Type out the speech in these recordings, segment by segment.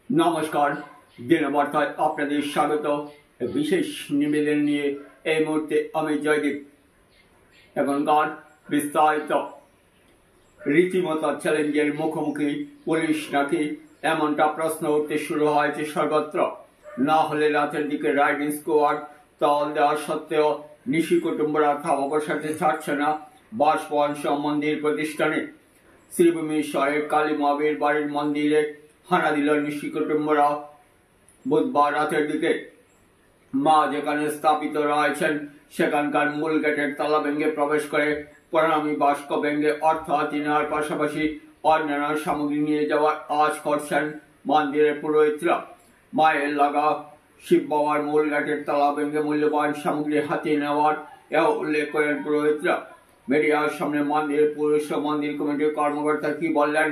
নমস্কার, দিনবার্তায় আপনাদের স্বাগত। বিশেষ নিবেদন নিয়ে এই মুহূর্তে আমি জয়দীপ। এখনকার বিস্তারিত। রীতিমতো চ্যালেঞ্জের মুখোমুখি পুলিশ নাকি, এমনটা প্রশ্ন উঠতে শুরু হয়েছে সর্বত্র। না হলে রাতের দিকে রাইডিং স্কোয়াড টহল দেওয়া সত্ত্বেও নিশি কুটুম্বরা থাবা বসাতে ছাড়ছে না বাসভবন মন্দির প্রতিষ্ঠানে। শ্রীভূমি শহরের কালী মহাবীর বাড়ির মন্দিরে হানা দিল নিশি কুটুম্বরা বুধবার রাতের দিকে। মা যেখানে স্থাপিত রয়েছেন সেখানকার মূল গেটের তালা ভেঙে প্রবেশ করে প্রণামী বাস্ক ভেঙে অর্থ হাতি নেওয়ার পাশাপাশি অন্যান্য সামগ্রী নিয়ে যাওয়ার আওয়াজ করছেন মন্দিরের পুরোহিতরা। মায়ের লাগা শিব বাবার মূল গেটের তালা ভেঙে মূল্যবান সামগ্রী হাতিয়ে নেওয়ার এও উল্লেখ করেন পুরোহিতরা। মিডিয়ার সামনে মন্দিরের পুরুষ ও মন্দির কমিটির কর্মকর্তা কি বললেন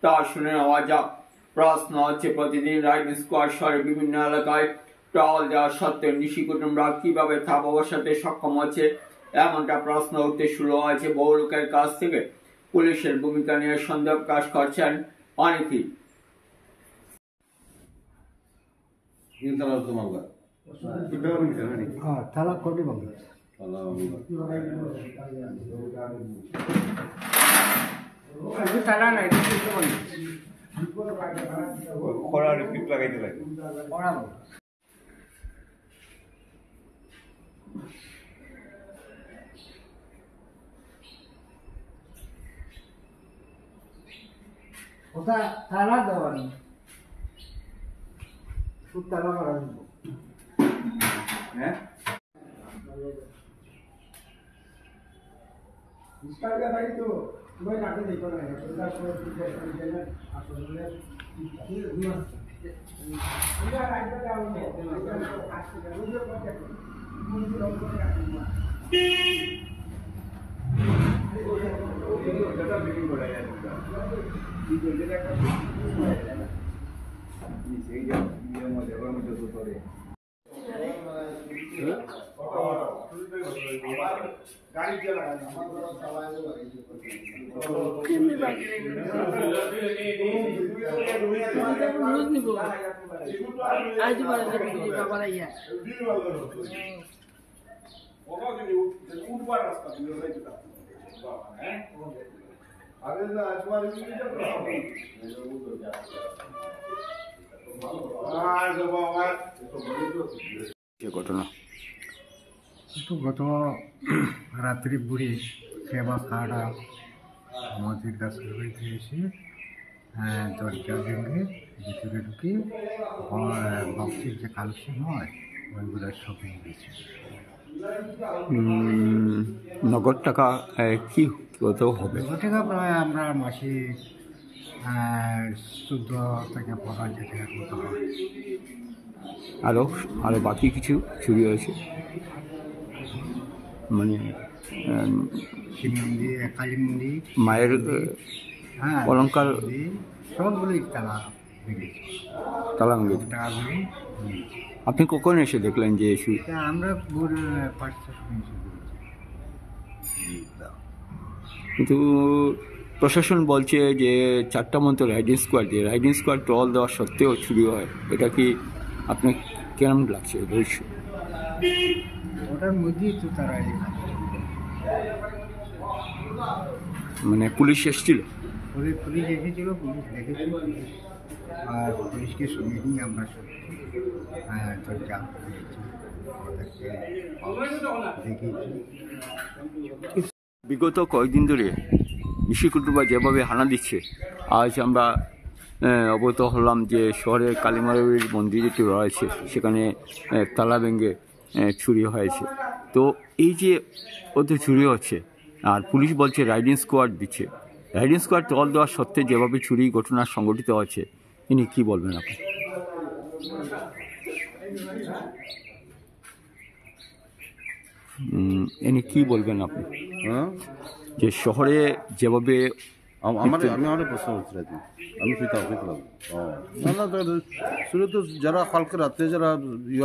তা শুনে নেওয়া যাক। প্রশ্ন হচ্ছে, প্রতিদিন রাইডিং স্কোয়াড শহরের বিভিন্ন এলাকায় টহল দেওয়া সত্ত্বেও নিশি কুটুম্বরা কিভাবে থাবা বসাতে সক্ষম হচ্ছে, এমনটা প্রশ্ন উঠতে শুরু হয়েছে বহু লোকের কাছ থেকে। পুলিশের ভূমিকা নিয়ে সন্দেহ প্রকাশ করছেন অনেকেই। ওটা তালা দেওয়ানি তালা মারা দিব। হ্যাঁ ভাই তো তুমি কাটে দেখো না ঘটনা তো গত রাত্রি বুড়ি সেবা খাওয়াটা আমাদের গাছের বাড়িতে এসে দরজা ভেঙে ভিতরে ঢুকে বক্সের যে কালেকশন হয় ওইগুলো সব ভেঙে গেছে। নগদ টাকা কি কত হবে? টাকা প্রায় আমরা মাসে 14 থেকে 15,000 টাকার মতো হয়। আরো বাকি কিছু চুরি হয়েছে, মানে শিব মন্দির, কালী মন্দির, মায়ের অলঙ্কার সবগুলোই তালা ভেঙেছে। টাকা ভেঙে আপনি কখন এসে দেখলেন যে আমরা ভোর 5টার সময় এসে কিন্তু প্রশাসন বলছে যে 4টা মতো রাইডিং স্কোয়াড টহল দেওয়া সত্ত্বেও চুরি হয়, এটা কি আপনার কেমন লাগছে? ওটার মধ্যেই তো তারা মানে পুলিশ এসেছিল, পুলিশ এসেছিল, পুলিশ দেখেছিল, আর পুলিশকে সঙ্গে নিয়ে আমরা দরজা দেখেছি। বিগত কয়েকদিন ধরে নিশি কুটুম্বরা যেভাবে হানা দিচ্ছে, আজ আমরা অবগত হলাম যে শহরের কালীমারীর মন্দির যেটি রয়েছে সেখানে তালা ভেঙে চুরি হয়েছে। তো এই যে ওদের চুরি হচ্ছে আর পুলিশ বলছে রাইডিং স্কোয়াড দিচ্ছে, রাইডিং স্কোয়াড টহল দেওয়া সত্ত্বে যেভাবে চুরি ঘটনা সংঘটিত হচ্ছে, ইনি কী বলবেন আপনি? যে শহরে যেভাবে আমি প্রশ্ন করছি, আমি শুরু তো যারা কালকে রাত্রে যারা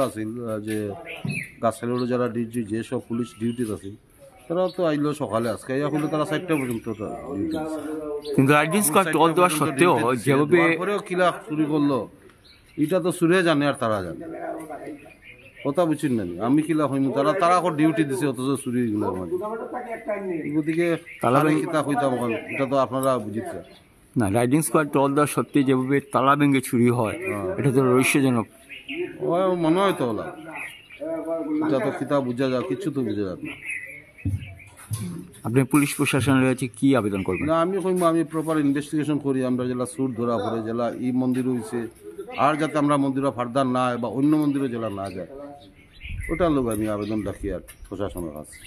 আছিল যে গাছালির যারা যেসব পুলিশ ডিউটিতে আছে তারা তো আইলো সকালে, আজকে এখন তারা 4টা পর্যন্ত কিন্তু রাইডিং স্কোয়াড টহল দেওয়া সত্ত্বেও যেভাবে কিলা চুরি করলো এটা তো সুরে জানে আর তারা জানে কথা বুঝছেন না নি? আমি কিলা হইম তারা তারা এখন ডিউটি দিছে অথচ চুরি এগুলোর মাঝে গতিকে তারা কিতা হইতাম এখন এটা তো আপনারা বুঝিতে না, রাইডিং স্কোয়াড টল দেওয়া সত্যি যেভাবে তালা ভেঙে চুরি হয় এটা তো রহস্যজনক। ও মনে হয় তো ওলা এটা তো কিতা বুঝা যায় কিচ্ছু তো বুঝা যায় না। আপনি পুলিশ প্রশাসনের কাছে কি আবেদন করবেন? না আমি কইম আমি প্রপার ইনভেস্টিগেশন করি আমরা জেলা সুর ধরা পড়ে জেলা এই মন্দির হয়েছে আর যাতে আমরা মন্দিরে ফার্দার না হয় বা অন্য মন্দিরে জেলা না যায় ওটার লোক আমি আবেদন রাখি আর প্রশাসনের কাছে।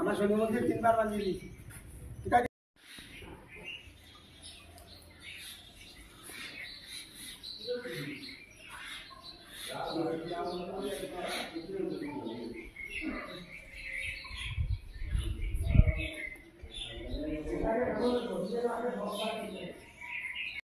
আমার শনি মন্দির 3 বার বানিয়ে দিয়েছি।